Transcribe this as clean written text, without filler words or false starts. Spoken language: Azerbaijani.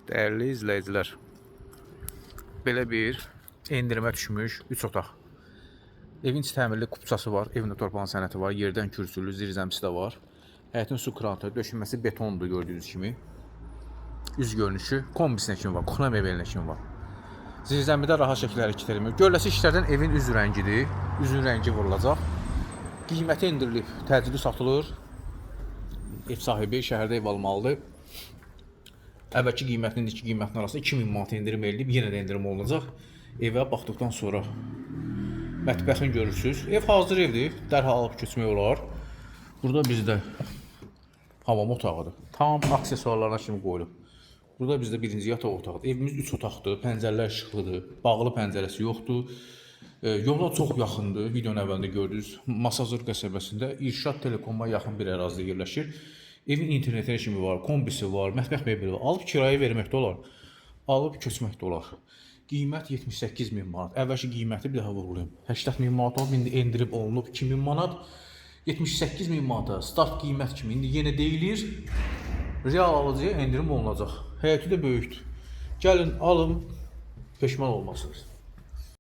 Dəyərli izləyicilər, belə bir endirmə düşmüş 3 otaq. Evin içi təmirli kupçası var, evində torpağın sənəti var, yerdən kürsülü, zirzəmisi də var. Həyətin su krantı, döşünməsi betondur gördüyünüz kimi. Üz görünüşü kombisinə kimi var, kuxna mebelinə kimi var. Zirzəmidə rahat şəkildə hərəkət edilmir. Görüləsi işlərdən evin üz rəngidir, üzün rəngi vurulacaq. Qiyməti endirilib, təcili satılır. Ev sahibi şəhərdə ev almalıdır. Əvvəlki qiymətlə indiki qiymətin arasında 2000 manat endirim edilib, yenə də endirim olunacaq. Evə baxdıqdan sonra mətbəxini görürsünüz. Ev hazır evdir, dərhal alıb köçmək olar. Burada bizdə hamam otağıdır. Tam aksesuarlarına kimi qoyulub. Burada bizdə birinci yataq otağıdır. Evimiz 3 otaqdır, pəncərələr işıqlıdır, bağlı pəncərəsi yoxdur. Yola çox yaxındır, videonun əvvəlində gördünüz. Masazır qəsəbəsində İrşad Telekom'a yaxın bir ərazidə yerləşir. Evin internetinə kimi var, kombisi var, mətbəx mebeli var. Alıb kirayə verməkdə olar, alıb köçməkdə olar. Qiymət 78.000 manat. Əvvəlki qiyməti bir daha vurgulayım. 80.000 manat olub, indi endirib olunub 2000 manat. 78.000 manata start qiymət kimi indi yenə deyilir. Real alıcıya endirim olunacaq. Həyəti də böyükdür. Gəlin, alın, peşman olmasınız.